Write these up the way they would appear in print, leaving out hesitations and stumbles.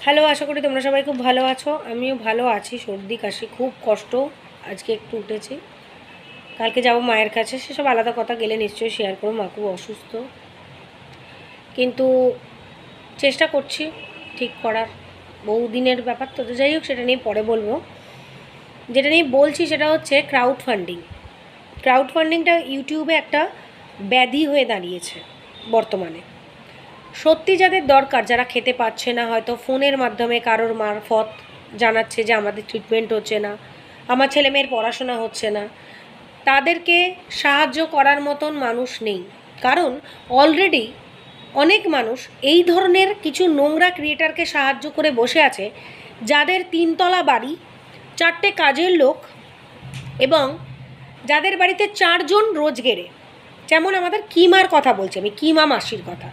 Hello, আশা করি তোমরা সবাই খুব ভালো আছো। আমিও ভালো আছি। সর্দি কাশি খুব কষ্ট, আজকে একটু উঠেছি। কালকে যাব মায়ের কাছে, সেসব আলাদা কথা, গেলে নিশ্চয়ই শেয়ার করো। মা খুব অসুস্থ, কিন্তু চেষ্টা করছি ঠিক করার। বহুদিনের ব্যাপার তো, যাই হোক, সেটা নিয়ে পরে বলবো। যেটা নিয়ে বলছি সেটা হচ্ছে ক্রাউড ফান্ডিং। ক্রাউড ফান্ডিংটা ইউটিউবে একটা ব্যাধি হয়ে দাঁড়িয়েছে বর্তমানে। সত্যি যাদের দরকার, যারা খেতে পাচ্ছে না, হয়তো ফোনের মাধ্যমে কারোর মারফত জানাচ্ছে যে আমাদের ট্রিটমেন্ট হচ্ছে না, আমার ছেলে মেয়ের পড়াশোনা হচ্ছে না, তাদেরকে সাহায্য করার মতন মানুষ নেই। কারণ অলরেডি অনেক মানুষ এই ধরনের কিছু নোংরা ক্রিয়েটারকে সাহায্য করে বসে আছে, যাদের 3 তলা বাড়ি, 4টে কাজের লোক, এবং যাদের বাড়িতে 4জন রোজগেরে। যেমন আমাদের কিমার কথা বলছি আমি, কিমা মাসির কথা।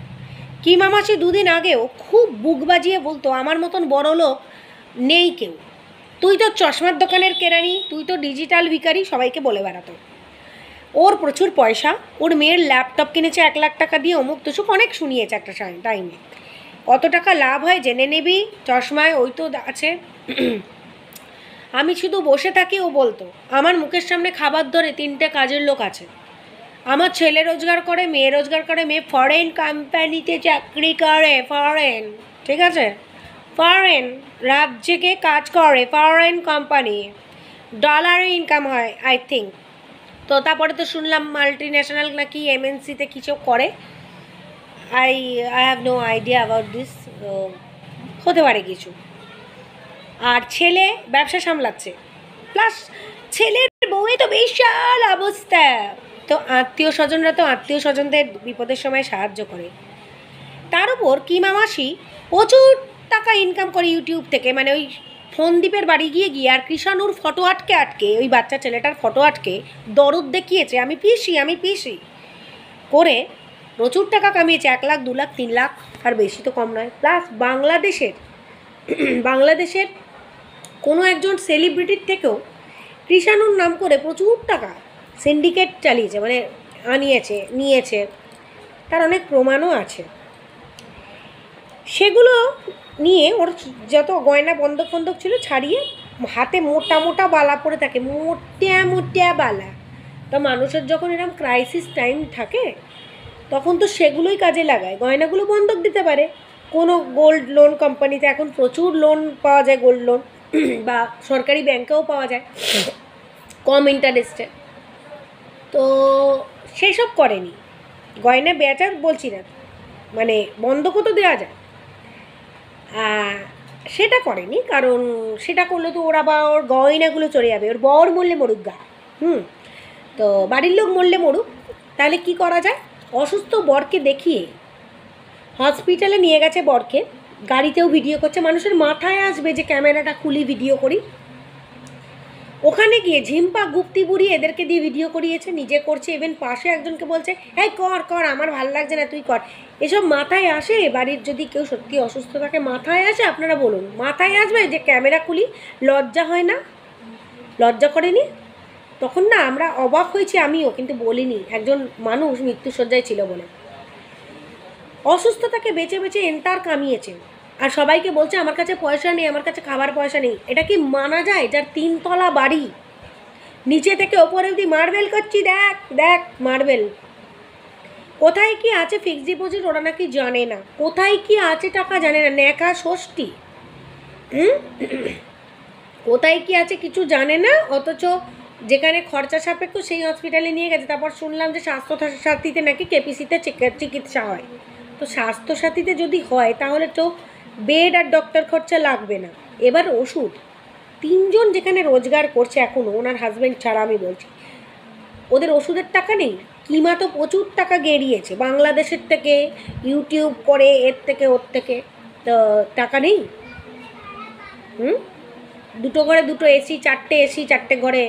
কিমা মাসি দুদিন আগেও খুব বুক বাজিয়ে বলতো, আমার মতন বড় লোক নেই কেউ, তুই তো চশমার দোকানের কেরানি, তুই তো ডিজিটাল ভিখারি, সবাইকে বলে বেড়াতো। ওর প্রচুর পয়সা, ওর মেয়ের ল্যাপটপ কিনেছে 1 লাখ টাকা দিয়ে, অমুক তুসুক অনেক শুনিয়েছে একটা টাইমে। কত টাকা লাভ হয় জেনে নিবি, চশমায় ওই তো আছে। আমি শুধু বসে থাকি, ও বলতো আমার মুখের সামনে খাবার ধরে 3টে কাজের লোক আছে। আমার ছেলে রোজগার করে, মেয়ে রোজগার করে, মেয়ে ফরেন কোম্পানিতে চাকরি করে, ফরেন, ঠিক আছে, ফরেন রাজ্যকে কাজ করে, ফরেন কোম্পানি, ডলারে ইনকাম হয় আই থিঙ্ক। তো তারপরে তো শুনলাম মাল্টি ন্যাশনাল নাকি এমএনসিতে কিছু করে। I have no idea about this. হতে পারে কিছু। আর ছেলে ব্যবসা সামলাচ্ছে, প্লাস ছেলের বউয়ে তো বিশাল অবস্থা। তো আত্মীয় স্বজনরা তো আত্মীয় স্বজনদের বিপদের সময় সাহায্য করে। তার উপর কিমা মাসি প্রচুর টাকা ইনকাম করে ইউটিউব থেকে, মানে ওই ফোনদ্বীপের বাড়ি গিয়ে গিয়ে আর কৃষাণুর ফটো আটকে ওই বাচ্চা ছেলেটার ফটো আটকে দরদ দেখিয়েছে, আমি পিসি করে প্রচুর টাকা কামিয়েছে। 1 লাখ, 2 লাখ, 3 লাখ, আর বেশি তো কম নয়। প্লাস বাংলাদেশের কোনো একজন সেলিব্রিটির থেকেও কৃষাণুর নাম করে প্রচুর টাকা সিন্ডিকেট চালিয়েছে, মানে নিয়েছে। তার অনেক প্রমাণও আছে। সেগুলো নিয়ে ওর যত গয়না বন্ধক ছিল ছাড়িয়ে হাতে মোটা মোটা বালা পরে থাকে, মোটা বালা। তো মানুষের যখন এরকম ক্রাইসিস টাইম থাকে, তখন তো সেগুলোই কাজে লাগায়, গয়নাগুলো বন্ধক দিতে পারে কোনো গোল্ড লোন কোম্পানিতে। এখন প্রচুর লোন পাওয়া যায়, গোল্ড লোন, বা সরকারি ব্যাংকেও পাওয়া যায় কম ইন্টারেস্টে। তো সেসব করেনি, গয়না বেচার বলছি না, মানে বন্ধকও তো দেওয়া যায়, সেটা করেনি। কারণ সেটা করলে তো ওরা, বা ওর গয়নাগুলো চলে যাবে, ওর বর মরলে মরুক গা, তো বাড়ির লোক মরলে মরুক। তাহলে কি করা যায়? অসুস্থ বরকে দেখিয়ে হসপিটালে নিয়ে গেছে বরকে, গাড়িতেও ভিডিও করছে। মানুষের মাথায় আসবে যে ক্যামেরাটা খুলি ভিডিও করি? ওখানে গিয়ে ঝিম্পা গুপ্তি বুড়ি এদেরকে দিয়ে ভিডিও করিয়েছে, নিজে করছে, ইভেন পাশে একজনকে বলছে এই কর, আমার ভালো লাগছে না, তুই কর। এসব মাথায় আসে? বাড়ির যদি কেউ সত্যি অসুস্থ থাকে মাথায় আসে? আপনারা বলুন, মাথায় আসবে যে ক্যামেরা খুলি? লজ্জা হয় না? লজ্জা করেনি? তখন না আমরা অবাক হয়েছি, আমিও, কিন্তু বলিনি। একজন মানুষ মৃত্যুশয্যায় ছিল বলে অসুস্থতাকে বেছে বেছে এন্টার কামিয়েছে, আর সবাইকে বলছে আমার কাছে পয়সা নেই, আমার কাছে খাবার পয়সা নেই। এটা কি মানা যায়? যার 3 তলা বাড়ি, নিচে থেকে ওপরে অবধি মার্বেল করছি, দেখ মার্বেল। কোথায় কি আছে ফিক্সড ডিপোজিট ওরা নাকি জানে না, কোথায় কি আছে টাকা জানে না, ন্যাকা ষষ্ঠী। কোথায় কি আছে কিছু জানে না, অথচ যেখানে খরচা সাপেক্ষ সেই হসপিটালে নিয়ে গেছে। তারপর শুনলাম যে স্বাস্থ্যসাথীতে নাকি কেপিসিতে চিকিৎসা হয়। তো স্বাস্থ্যসাথীতে যদি হয় তাহলে তো বেড আর ডক্টর খরচা লাগবে না। এবার ওষুধ, 3জন যেখানে রোজগার করছে এখনও, ওনার হাজব্যান্ড ছাড়া আমি বলছি, ওদের ওষুধের টাকা নেই? কিমা তো প্রচুর টাকা গেড়িয়েছে বাংলাদেশের থেকে, ইউটিউব করে, এর থেকে ওর থেকে, তো টাকা নেই? দুটো ঘরে 2টো এসি, 4টে এসি, 4টে ঘরে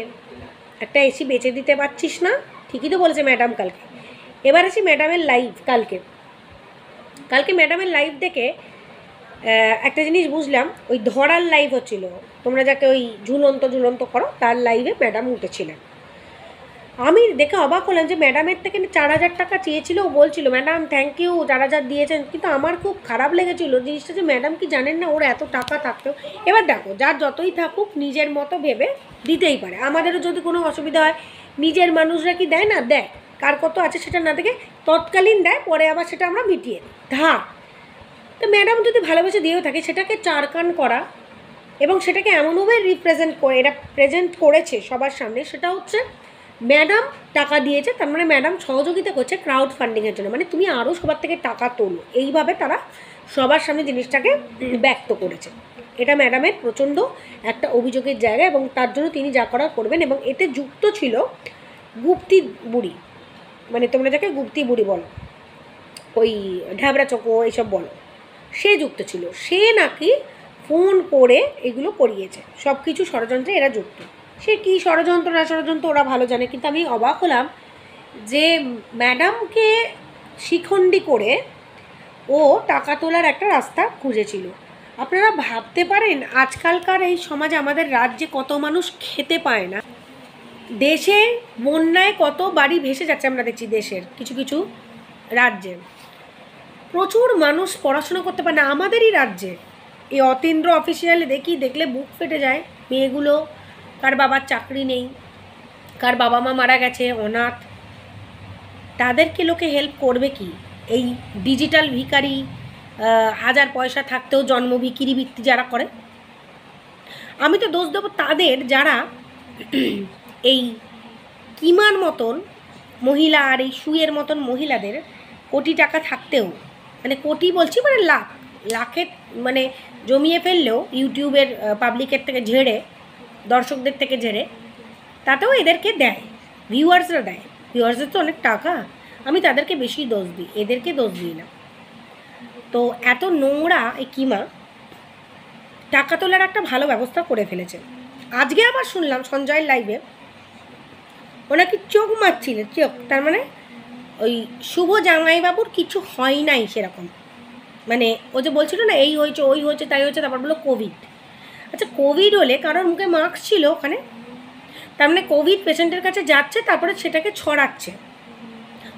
একটা এসি বেচে দিতে পারছিস না? ঠিকই তো বলেছে ম্যাডাম কালকে। এবার আসি ম্যাডামের লাইভ। কালকে ম্যাডামের লাইভ দেখে একটা জিনিস বুঝলাম। ওই ধরার লাইভ হচ্ছিল, তোমরা যাকে ওই ঝুলন্ত করো, তার লাইভে ম্যাডাম উঠেছিলেন। আমি দেখে অবাক হলাম যে ম্যাডামের থেকে 4,000 টাকা চেয়েছিল, ও বলছিল ম্যাডাম থ্যাংক ইউ 4,000 দিয়েছেন, কিন্তু আমার খুব খারাপ লেগেছিল জিনিসটা যে ম্যাডাম কি জানেন না ওর এত টাকা থাকতেও। এবার দেখো যার যতই থাকুক নিজের মতো ভেবে দিতেই পারে, আমাদেরও যদি কোনো অসুবিধা হয় নিজের মানুষরা কি দেয় না, দেয়, কার কত আছে সেটা না দেখে তৎকালীন দেয়, পরে আবার সেটা আমরা মিটিয়ে ধার। তো ম্যাডাম যদি ভালোবেসে দিয়েও থাকে সেটাকে চারকান করা এবং সেটাকে এমনভাবে রিপ্রেজেন্ট করে, এটা প্রেজেন্ট করেছে সবার সামনে, সেটা হচ্ছে ম্যাডাম টাকা দিয়েছে, তার মানে ম্যাডাম সহযোগিতা করছে ক্রাউড ফান্ডিংয়ের জন্য, মানে তুমি আরও সবার থেকে টাকা তোলো, এইভাবে তারা সবার সামনে জিনিসটাকে ব্যক্ত করেছে। এটা ম্যাডামের প্রচণ্ড একটা অভিযোগের জায়গা এবং তার জন্য তিনি যা করার করবেন। এবং এতে যুক্ত ছিল গুপ্তি বুড়ি, মানে তোমরা যাকে গুপ্তি বুড়ি বলো, ওই ঢ্যাবড়া চোখো এইসব বলো, সে যুক্ত ছিল। সে নাকি ফোন করে এগুলো করিয়েছে, সব কিছু ষড়যন্ত্রে এরা যুক্ত। সে কী ষড়যন্ত্র না ষড়যন্ত্র ওরা ভালো জানে, কিন্তু আমি অবাক হলাম যে ম্যাডামকে শিখণ্ডী করে ও টাকা তোলার একটা রাস্তা খুঁজেছিল। আপনারা ভাবতে পারেন আজকালকার এই সমাজে আমাদের রাজ্যে কত মানুষ খেতে পায় না, দেশে বন্যায় কত বাড়ি ভেসে যাচ্ছে, আমরা দেখছি দেশের কিছু কিছু রাজ্যে প্রচুর মানুষ পড়াশোনা করতে পারে না। আমাদেরই রাজ্যে এই অতীন্দ্র অফিসিয়ালে দেখলে বুক ফেটে যায়, মেয়েগুলো কার বাবার চাকরি নেই, কার বাবা মা মারা গেছে, অনাথ, তাদেরকে লোকে হেল্প করবে কি? এই ডিজিটাল ভিখারি, 1000 পয়সা থাকতেও জন্ম ভিখিরি বৃত্তি যারা করে, আমি তো দোষ দেবো তাদের যারা এই কিমার মতন মহিলা আর এই সুয়ের মতন মহিলাদের কোটি টাকা থাকতেও, মানে কোটি বলছি মানে লাখে মানে জমিয়ে ফেললেও ইউটিউবের পাবলিকের থেকে ঝেড়ে, দর্শকদের থেকে ঝেড়ে, তাতেও এদেরকে দেয়, ভিউয়ার্সরা দেয়, ভিউয়ার্সদের তো অনেক টাকা, আমি তাদেরকে বেশি দোষ দিই, এদেরকে দোষ দিই না। তো এত নোংরা এই কিমা টাকা তোলার একটা ভালো ব্যবস্থা করে ফেলেছে। আজকে আবার শুনলাম সঞ্জয়ের লাইভে ওনাকে চোখ মারছিল, চোখ, তার মানে ওই শুভ জামাইবাবুর কিছু হয় নাই সেরকম, মানে ও যে বলছিল না এই হয়েছে ওই হয়েছে তাই হয়েছে, তারপর বললো কোভিড। আচ্ছা কোভিড হলে কারোর মুখে মাস্ক ছিল ওখানে, তার মানে কোভিড পেশেন্টের কাছে যাচ্ছে, তারপরে সেটাকে ছড়াচ্ছে।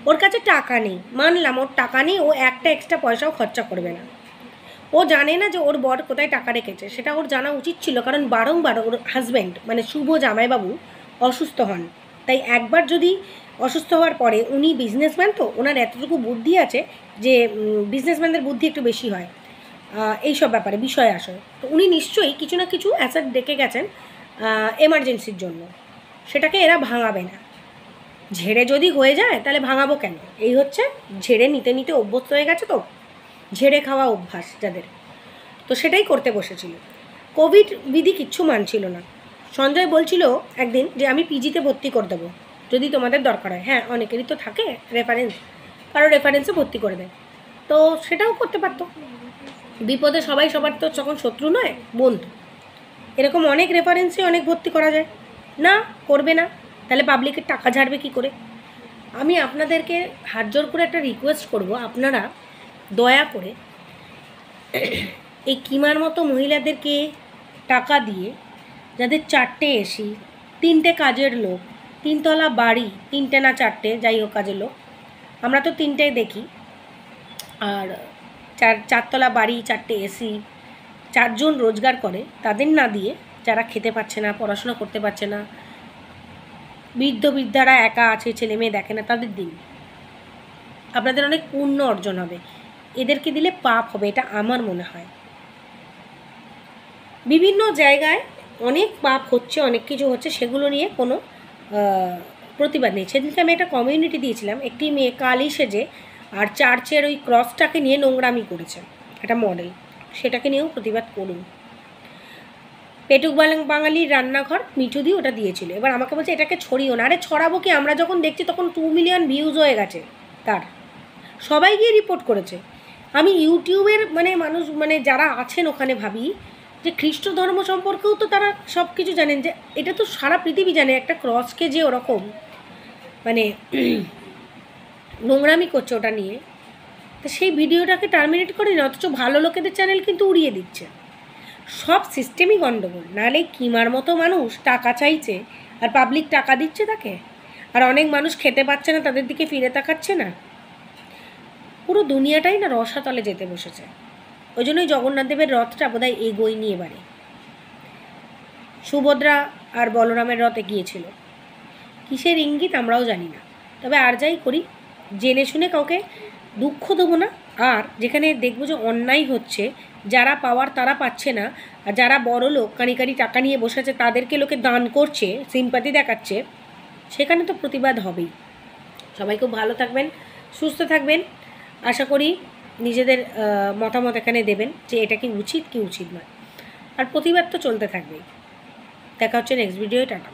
ওর কাছে টাকা নেই, মানলাম ওর টাকা নেই, ও একটা এক্সট্রা পয়সাও খরচা করবে না। ও জানে না যে ওর বর কোথায় টাকা রেখেছে, সেটা ওর জানা উচিত ছিল, কারণ বারংবার ওর হাজব্যান্ড মানে শুভ জামাইবাবু অসুস্থ হন। তাই একবার যদি অসুস্থ হওয়ার পরে, উনি বিজনেসম্যান, তো ওনার এতটুকু বুদ্ধি আছে যে বিজনেসম্যানদের বুদ্ধি একটু বেশি হয় এইসব ব্যাপারে, বিষয় আসে, তো উনি নিশ্চয়ই কিছু না কিছু অ্যাসেট রেখে গেছেন এমার্জেন্সির জন্য, সেটাকে এরা ভাঙাবে না। ঝেড়ে যদি হয়ে যায় তাহলে ভাঙাবো কেন? এই হচ্ছে ঝেড়ে নিতে নিতে অভ্যস্ত হয়ে গেছে, তো ঝেড়ে খাওয়া অভ্যাস যাদের, তো সেটাই করতে বসেছিল। কোভিড বিধি কিচ্ছু মানছিল না। সঞ্জয় বলছিল একদিন যে আমি পিজিতে ভর্তি করে দেবো যদি তোমাদের দরকার হয়। হ্যাঁ, অনেকেরই তো থাকে রেফারেন্স, কারো রেফারেন্সে ভর্তি করে দেয়, তো সেটাও করতে পারতো। বিপদে সবাই সবার তো তখন শত্রু নয়, বন্ধু, এরকম অনেক রেফারেন্সে অনেক ভর্তি করা যায়। না, করবে না, তাহলে পাবলিকের টাকা ঝাড়বে কী করে? আমি আপনাদেরকে হাত জোর করে একটা রিকোয়েস্ট করব, আপনারা দয়া করে এই কিমার মতো মহিলাদেরকে টাকা দিয়ে, যাদের 4টে এসি, 3টে কাজের লোক, 3তলা বাড়ি, 3টে না 4টে যাই হোক কাজের লোক, আমরা তো 3টেই দেখি, আর 4তলা বাড়ি, 4টে এসি, 4জন রোজগার করে, তাদের না দিয়ে যারা খেতে পাচ্ছে না, পড়াশোনা করতে পারছে না, বৃদ্ধারা একা আছে, ছেলে মেয়ে দেখে না, তাদের দিন, আপনাদের অনেক পুণ্য অর্জন হবে। এদেরকে দিলে পাপ হবে, এটা আমার মনে হয়। বিভিন্ন জায়গায় অনেক পাপ হচ্ছে, অনেক কিছু হচ্ছে, সেগুলো নিয়ে কোনো প্রতিবাদ নেই। সেদিনকে আমি একটা কমিউনিটি দিয়েছিলাম, একটি মেয়ে কালি সেজে আর চার্চের ওই ক্রসটাকে নিয়ে নোংরামি করেছে, একটা মডেল, সেটাকে নিয়েও প্রতিবাদ করুন। পেটুক বাঙালির রান্নাঘর মিঠুদি ওটা দিয়েছিল, এবার আমাকে বলছে এটাকে ছড়িও না। আরে ছড়াবো কি, আমরা যখন দেখছি তখন 2 মিলিয়ন ভিউজ হয়ে গেছে, তার সবাই গিয়ে রিপোর্ট করেছে। আমি ইউটিউবের মানে মানুষ মানে যারা আছেন ওখানে ভাবি যে খ্রিস্ট ধর্ম সম্পর্কেও তো তারা সব কিছু জানেন, যে এটা তো সারা পৃথিবী জানে একটা ক্রসকে যে ওরকম মানে নোংরামি করছে ওটা নিয়ে, তো সেই ভিডিওটাকে টার্মিনেট করে না, অথচ ভালো লোকেদের চ্যানেল কিন্তু উড়িয়ে দিচ্ছে। সব সিস্টেমই গণ্ডগোল, নাহলে কিমার মতো মানুষ টাকা চাইছে আর পাবলিক টাকা দিচ্ছে তাকে। আর অনেক মানুষ খেতে পাচ্ছে না, তাদের দিকে ফিরে তাকাচ্ছে না। পুরো দুনিয়াটাই না রসাতলে যেতে বসেছে। ওই জন্যই জগন্নাথ দেবের রথটা বোধহয় এগোয়নি এবারে। সুভদ্রা আর বলরামের রথ এগিয়েছিল, কিসের ইঙ্গিত আমরাও জানি না। তবে আর যাই করি, জেনে শুনে কাউকে দুঃখ দেবো না। আর যেখানে দেখবো যে অন্যায় হচ্ছে, যারা পাওয়ার তারা পাচ্ছে না, আর যারা বড় লোক কানি কানি টাকা নিয়ে বসে আছে তাদেরকে লোকে দান করছে, সিম্পাতি দেখাচ্ছে, সেখানে তো প্রতিবাদ হবেই। সবাই খুব ভালো থাকবেন, সুস্থ থাকবেন। আশা করি নিজেদের মতামত এখানে দেবেন যে এটা কি উচিত কি উচিত নয়। আর প্রতিবাদ তো চলতে থাকবেই। দেখা হচ্ছে নেক্সট ভিডিও। টাটা।